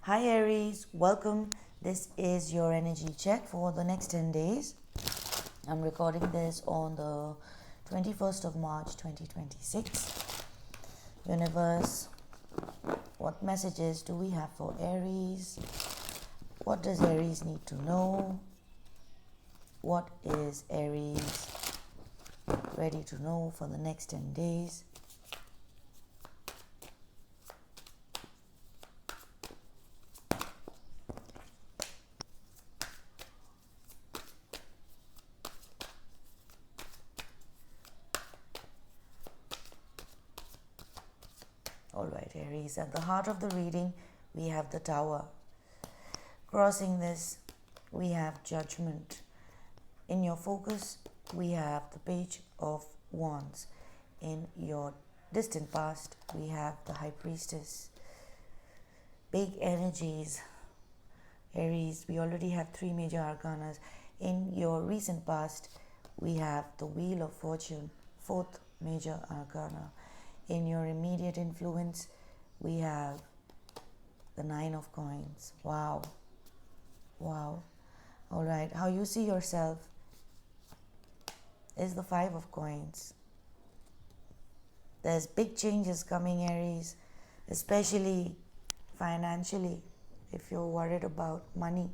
Hi Aries, welcome. This is your energy check for the next 10 days. I'm recording this on the 21st of March 2026. Universe, what messages do we have for Aries? What does Aries need to know? What is Aries ready to know for the next 10 days? Alright, Aries, at the heart of the reading, we have the Tower. Crossing this, we have Judgment. In your focus, we have the Page of Wands. In your distant past, we have the High Priestess. Big energies, Aries. We already have 3 major arcanas. In your recent past, we have the Wheel of Fortune, 4th major arcana. In your immediate influence, we have the 9 of Coins. Wow. All right, how you see yourself is the 5 of Coins. There's big changes coming, Aries, especially financially, if you're worried about money.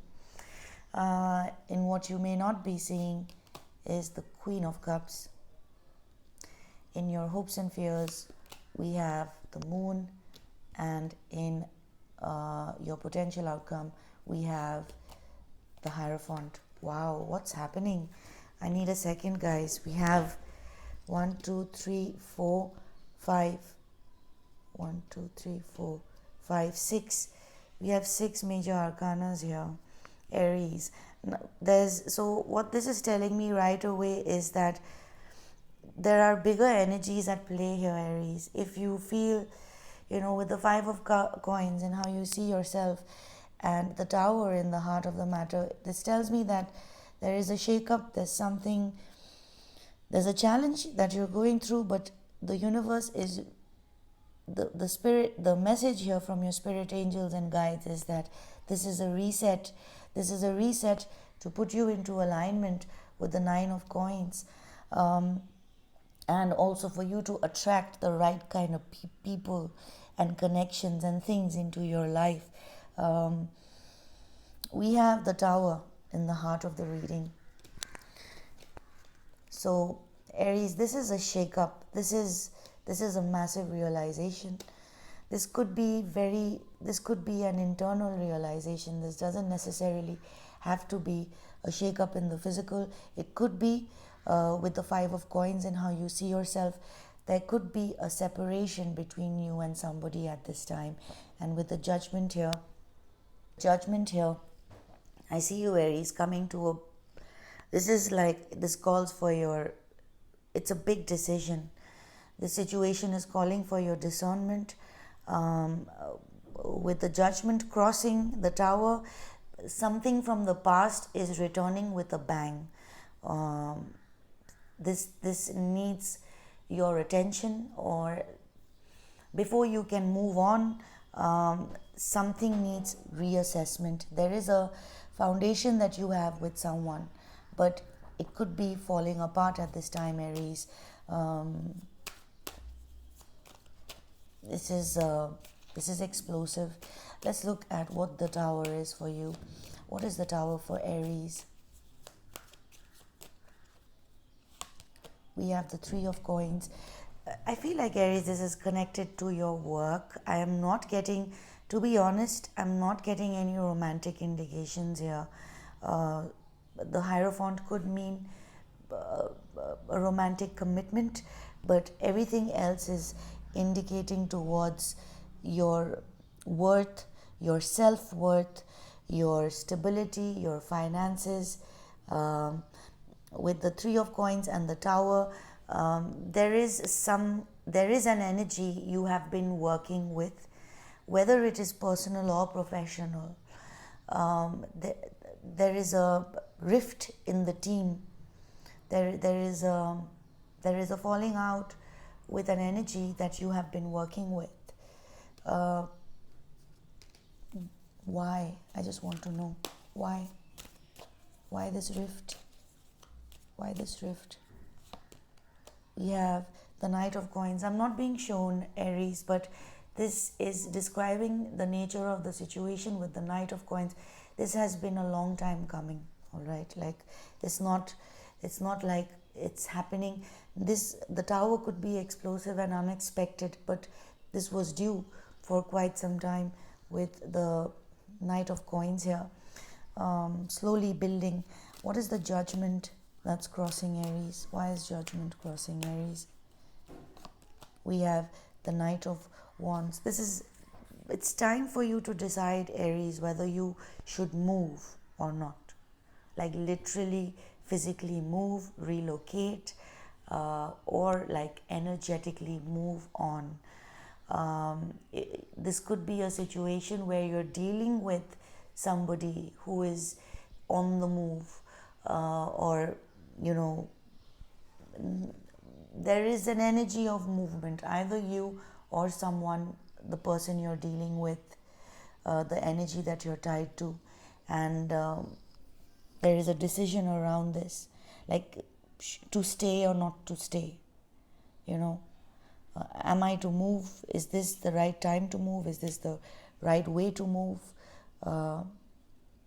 In what you may not be seeing is the Queen of Cups. In your hopes and fears, we have the Moon, and in your potential outcome, we have the Hierophant. Wow, what's happening? I need a second, guys. We have 1, 2, 3, 4, 5. 1, 2, 3, 4, 5, 6. We have 6 major arcanas here, Aries. So what this is telling me right away is that there are bigger energies at play here, Aries. If you feel, with the 5 of Coins and how you see yourself and the Tower in the heart of the matter, this tells me that there is a shake-up, there's a challenge that you're going through, but the universe is, the spirit, the message here from your spirit angels and guides is that this is a reset. This is a reset to put you into alignment with the 9 of Coins. And also for you to attract the right kind of people and connections and things into your life. We have the Tower in the heart of the reading. So Aries, this is a shake-up. This is a massive realization. This could be an internal realization. This doesn't necessarily have to be a shake-up in the physical. It could be with the 5 of Coins and how you see yourself. There could be a separation between you and somebody at this time. And with the judgment here, I see you, Aries, coming to this calls for it's a big decision. The situation is calling for your discernment. With the Judgment crossing the Tower, something from the past is returning with a bang. This needs your attention, or before you can move on, something needs reassessment. There is a foundation that you have with someone, but it could be falling apart at this time, Aries. This is explosive. Let's look at what the Tower is for you. What is the Tower for Aries? We have the 3 of Coins. I feel like, Aries, this is connected to your work. I am not getting, to be honest, I'm not getting any romantic indications here. The Hierophant could mean a romantic commitment, but everything else is indicating towards your worth, your self-worth, your stability, your finances. With the 3 of Coins and the Tower, there is an energy you have been working with, whether it is personal or professional. There is a rift in the team. There is a falling out with an energy that you have been working with. Why? I just want to know. Why? Why this rift? Why this rift? We have the Knight of Coins. I'm not being shown Aries, but this is describing the nature of the situation with the Knight of Coins. This has been a long time coming, all right? Like, it's not like it's happening. The Tower could be explosive and unexpected, but this was due for quite some time with the Knight of Coins here. Slowly building. What is the Judgment that's crossing Aries? Why is Judgment crossing Aries? We have the Knight of Wands. It's time for you to decide, Aries, whether you should move or not. Like literally, physically move, relocate, or like energetically move on. This could be a situation where you're dealing with somebody who is on the move, or there is an energy of movement, either you or someone, the person you're dealing with, the energy that you're tied to, and there is a decision around this, like to stay or not to stay. Am I to move? Is this the right time to move? Is this the right way to move?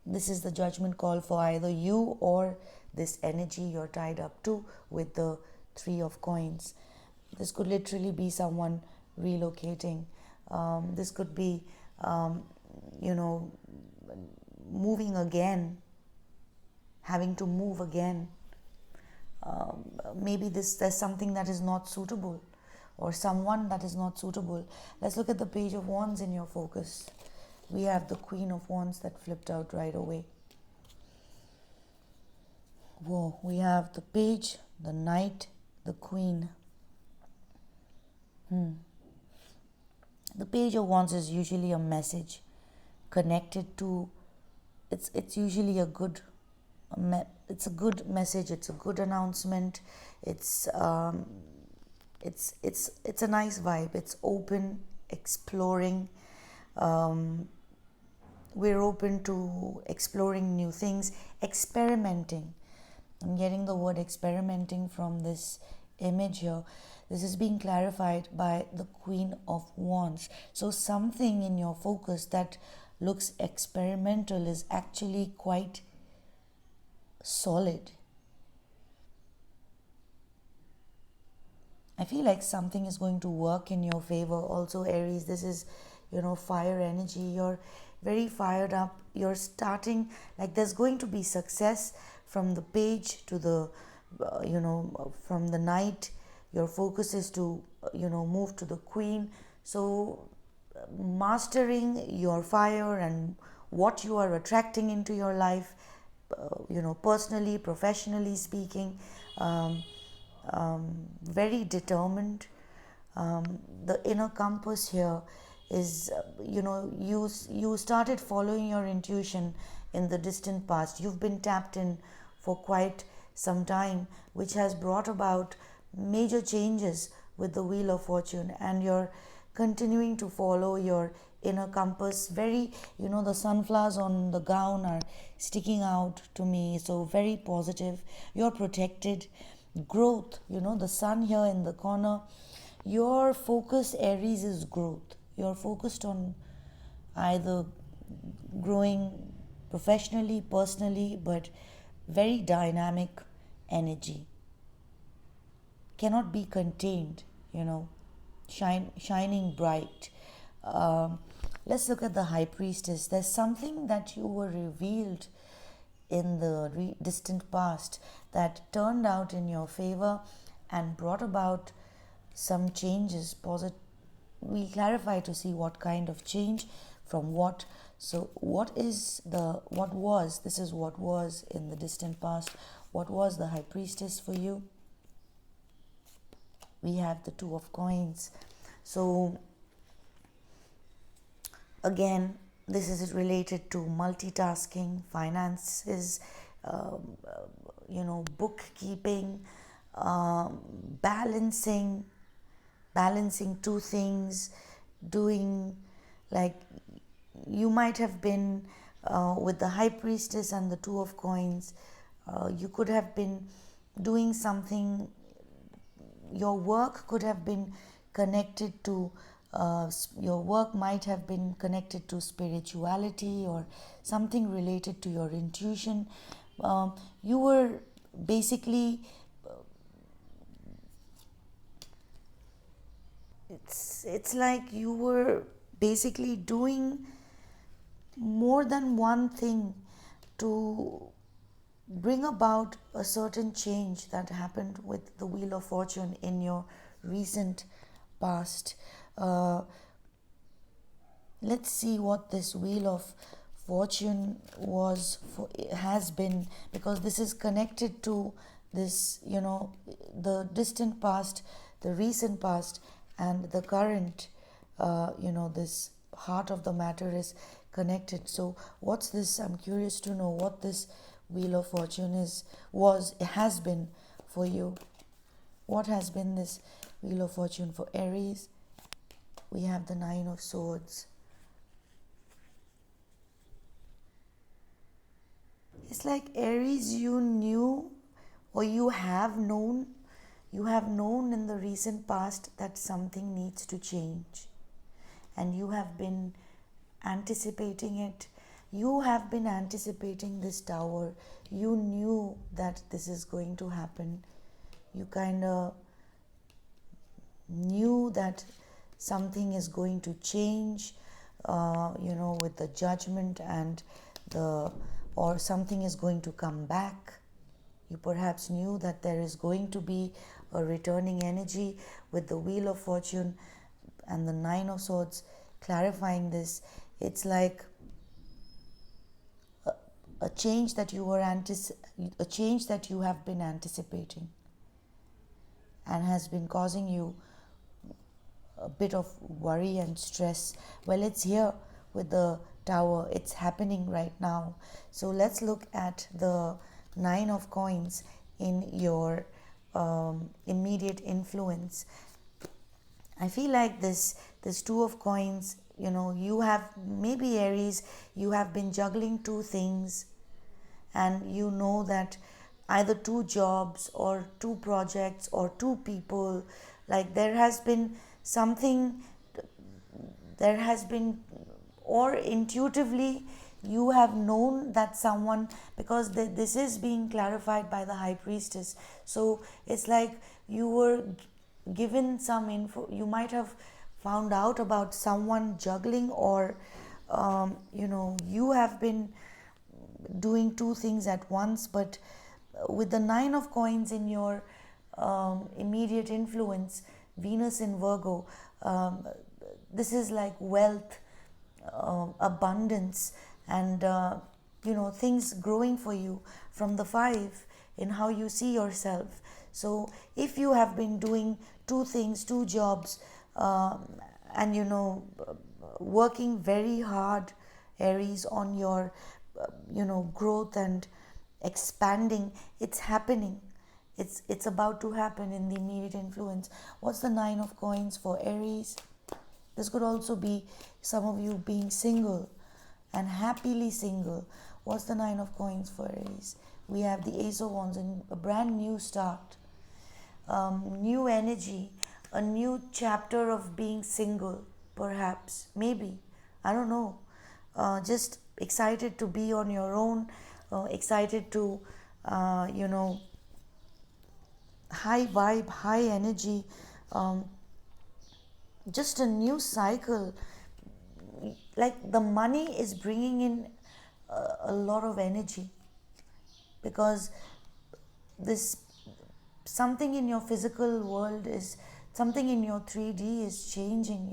This is the judgment call for either you or this energy you're tied up to with the Three of Coins. This could literally be someone relocating. This could be, moving again, having to move again. Maybe there's something that is not suitable, or someone that is not suitable. Let's look at the Page of Wands in your focus. We have the Queen of Wands that flipped out right away. Whoa, we have the Page, the Knight, the Queen. The Page of Wands is usually a message connected to, it's usually a good message, it's a good announcement, it's a nice vibe, it's open, exploring. We're open to exploring new things, experimenting. I'm getting the word experimenting from this image here. This is being clarified by the Queen of Wands. So something in your focus that looks experimental is actually quite solid. I feel like something is going to work in your favor. Also, Aries, this is, fire energy. You're very fired up. You're starting, like there's going to be success from the Page to the, from the Knight. Your focus is to, move to the Queen. So mastering your fire and what you are attracting into your life, personally, professionally speaking, very determined. The inner compass here is, you started following your intuition in the distant past. You've been tapped in for quite some time, which has brought about major changes with the Wheel of Fortune, and you're continuing to follow your inner compass. Very, the sunflowers on the gown are sticking out to me, so very positive. You're protected. Growth, the sun here in the corner. Your focus, Aries, is growth. You're focused on either growing professionally, personally, but very dynamic energy. Cannot be contained, shining bright. Let's look at the High Priestess. There's something that you were revealed in the distant past that turned out in your favor and brought about some changes. We clarify to see what kind of change, from what. So this is what was in the distant past. What was the High Priestess for you? We have the Two of Coins. So again, this is related to multitasking, finances, bookkeeping, balancing two things, doing, like, you might have been with the high priestess and the two of coins. You could have been doing something. Your work could have been connected to your work might have been connected to spirituality or something related to your intuition. You were basically, it's like you were basically doing more than one thing to bring about a certain change that happened with the Wheel of Fortune in your recent past. Uh, let's see what this Wheel of Fortune has been, because this is connected to this, the distant past, the recent past, and the current. This heart of the matter is connected. So what's this? I'm curious to know what this Wheel of Fortune has been for you. What has been this Wheel of Fortune for Aries? We have the Nine of Swords. It's like Aries, you knew, or you have known in the recent past that something needs to change, and you have been anticipating it. You have been anticipating this tower. You knew that this is going to happen. You kind of knew that something is going to change, with the judgment and or something is going to come back. You perhaps knew that there is going to be a returning energy with the Wheel of Fortune and the Nine of Swords clarifying this. It's like a change that you have been anticipating and has been causing you a bit of worry and stress. Well, it's here with the Tower. It's happening right now. So let's look at the Nine of Coins in your immediate influence. I feel like this Two of Coins, you have, maybe Aries, you have been juggling two things, and you know that either two jobs or two projects or two people, like there has been something, or intuitively you have known that someone, because this is being clarified by the High Priestess. So it's like you were given some info. You might have found out about someone juggling, or you have been doing two things at once. But with the Nine of Coins in your immediate influence, Venus in Virgo, this is like wealth, abundance, and things growing for you from the Five in how you see yourself. So if you have been doing two things, two jobs, and working very hard, Aries, on your growth and expanding, it's happening. It's about to happen in the immediate influence. What's the Nine of Coins for Aries? This could also be some of you being single and happily single. What's the Nine of Coins for Aries? We have the Ace of Wands and a brand new start, new energy, a new chapter of being single, perhaps, maybe. I don't know. Just excited to be on your own, excited to, high vibe, high energy, just a new cycle. Like the money is bringing in a lot of energy, because this something in your physical world is, something in your 3D is changing.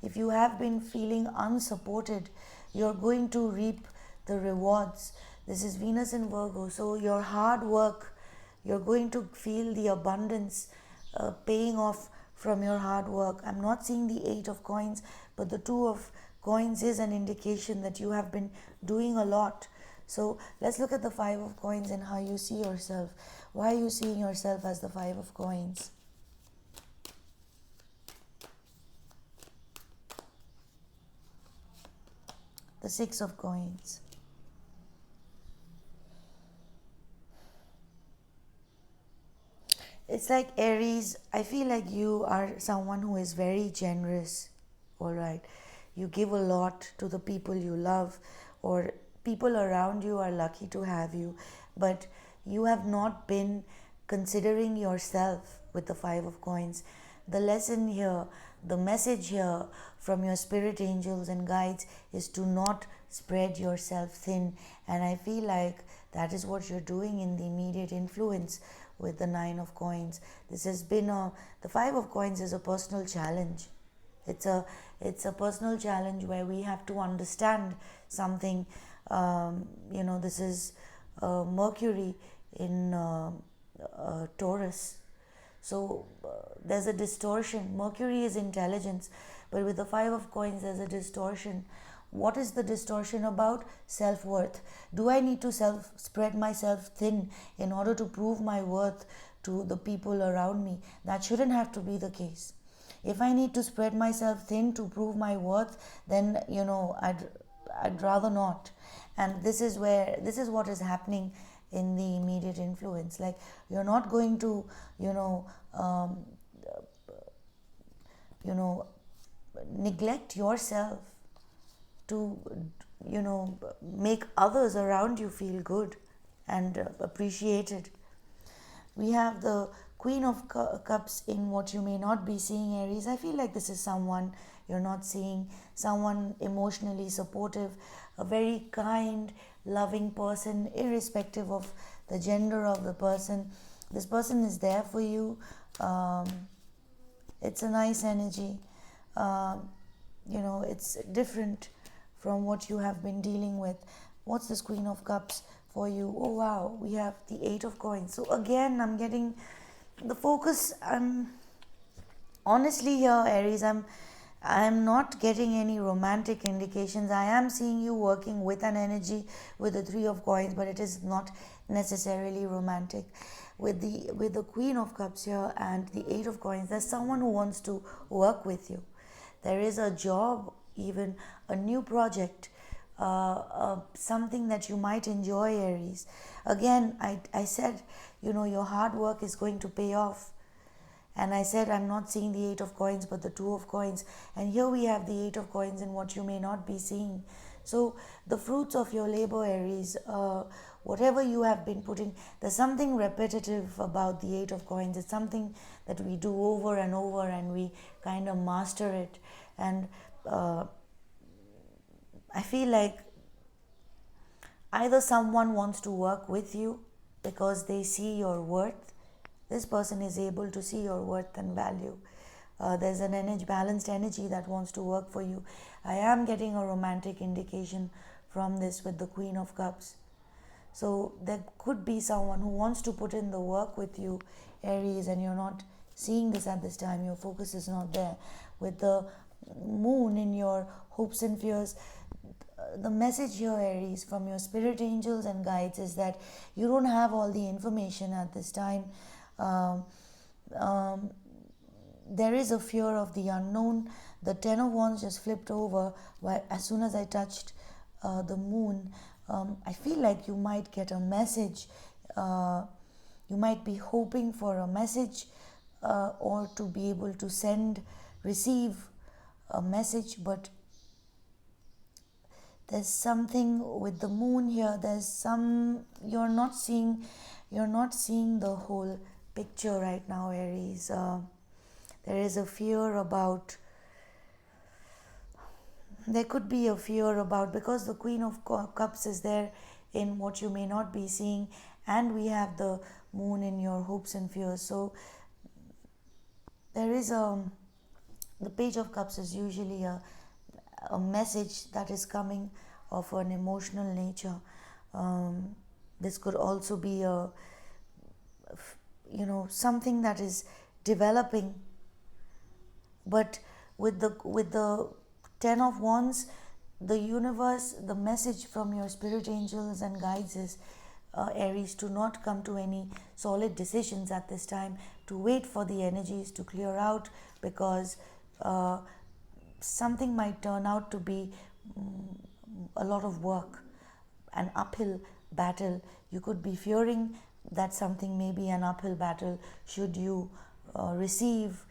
If you have been feeling unsupported, you're going to reap the rewards. This is Venus in Virgo, so your hard work, you're going to feel the abundance paying off from your hard work. I'm not seeing the Eight of Coins, but the Two of Coins is an indication that you have been doing a lot. So let's look at the Five of Coins and how you see yourself. Why are you seeing yourself as the Five of Coins? the Six of Coins. It's like Aries, I feel like you are someone who is very generous, all right. You give a lot to the people you love, or people around you are lucky to have you, but you have not been considering yourself with the Five of Coins. The lesson here, the message here from your spirit angels and guides is to not spread yourself thin, and I feel like that is what you're doing in the immediate influence with the Nine of Coins. This has been the Five of Coins is a personal challenge. It's a personal challenge where we have to understand something. This is Mercury in Taurus. So there's a distortion. Mercury is intelligence, but with the Five of Coins, there's a distortion. What is the distortion about? Self-worth. Do I need to spread myself thin in order to prove my worth to the people around me? That shouldn't have to be the case. If I need to spread myself thin to prove my worth, then I'd rather not. And this is what is happening in the immediate influence. Like, you're not going to um, neglect yourself to make others around you feel good and appreciated. We have the Queen of Cups in what you may not be seeing, Aries. I feel like this is someone you're not seeing, someone emotionally supportive, a very kind, loving person, irrespective of the gender of the person. This person is there for you. It's a nice energy. It's different from what you have been dealing with. What's this Queen of Cups for you? Oh wow, we have the Eight of Coins. So again, I'm getting the focus. I'm honestly here, Aries, I'm not getting any romantic indications. I am seeing you working with an energy with the Three of Coins, but it is not necessarily romantic. With the Queen of Cups here and the Eight of Coins, there's someone who wants to work with you. There is a job, even a new project, something that you might enjoy, Aries. Again, I said, your hard work is going to pay off. And I said, I'm not seeing the Eight of Coins, but the Two of Coins. And here we have the Eight of Coins in what you may not be seeing. So the fruits of your labor, Aries, whatever you have been putting, there's something repetitive about the Eight of Coins. It's something that we do over and over, and we kind of master it. And I feel like either someone wants to work with you because they see your worth. This person is able to see your worth and value. There's an balanced energy that wants to work for you. I am getting a romantic indication from this with the Queen of Cups. So there could be someone who wants to put in the work with you, Aries, and you're not seeing this at this time. Your focus is not there. With the Moon in your hopes and fears, the message here, Aries, from your spirit angels and guides is that you don't have all the information at this time. There is a fear of the unknown. The Ten of Wands just flipped over as soon as I touched the Moon. I feel like you might get a message. You might be hoping for a message or to be able to receive a message, but there's something with the Moon here. You're not seeing the whole picture right now, Aries. There is a fear about, there could be a fear about, because the Queen of Cups is there in what you may not be seeing, and we have the Moon in your hopes and fears. So there is the Page of Cups is usually a message that is coming of an emotional nature. This could also be something that is developing. But with the Ten of Wands, the universe, the message from your spirit angels and guides is, Aries, to not come to any solid decisions at this time, to wait for the energies to clear out, because something might turn out to be a lot of work, an uphill battle. You could be fearing that something may be an uphill battle should you receive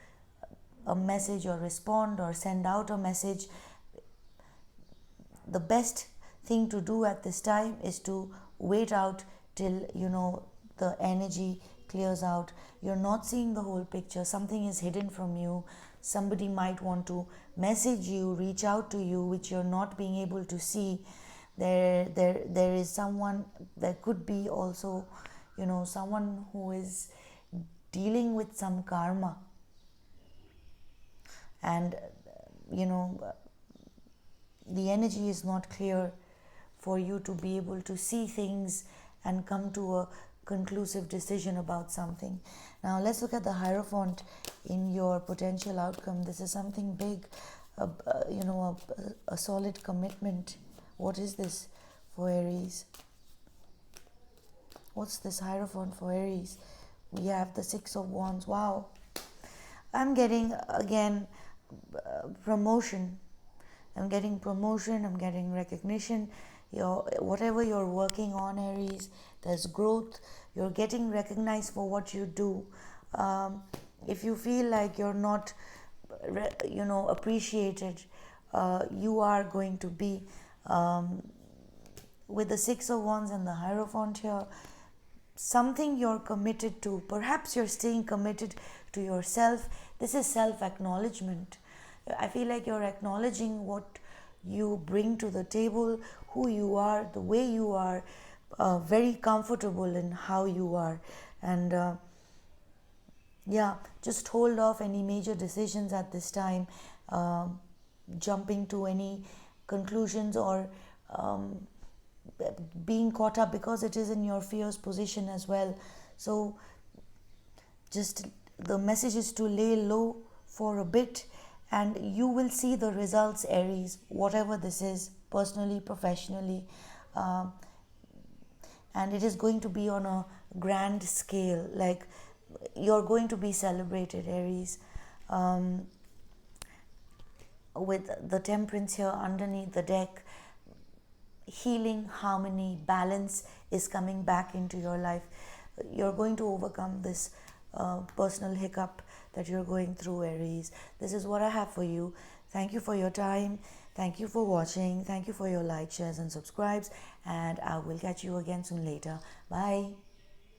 a message or respond or send out a message. The best thing to do at this time is to wait out till the energy clears out. You're not seeing the whole picture, something is hidden from you. Somebody might want to message you, reach out to you, which you're not being able to see. There is someone, there could be also someone who is dealing with some karma, and you know the energy is not clear for you to be able to see things and come to a conclusive decision about something. Now let's look at the Hierophant in your potential outcome. This is something big, a solid commitment. What is this for Aries? What's this Hierophant for Aries? We have the Six of Wands. Wow. I'm getting again promotion. I'm getting recognition. Whatever you're working on, Aries, there's growth. You're getting recognized for what you do. If you feel like you're not appreciated, you are going to be. With the Six of Wands and the Hierophant here, something you're committed to. Perhaps you're staying committed to yourself. This is self-acknowledgement. I feel like you're acknowledging what you bring to the table, who you are, the way you are, very comfortable in how you are. And just hold off any major decisions at this time, jumping to any conclusions or being caught up, because it is in your fierce position as well. So just the message is to lay low for a bit, and you will see the results, Aries, whatever this is, personally, professionally, and it is going to be on a grand scale. Like, you're going to be celebrated, Aries, with the Temperance here underneath the deck. Healing, harmony, balance is coming back into your life. You're going to overcome this personal hiccup that you're going through, Aries. This is what I have for you. Thank you for your time. Thank you for watching. Thank you for your likes, shares and subscribes, and I will catch you again soon later. Bye.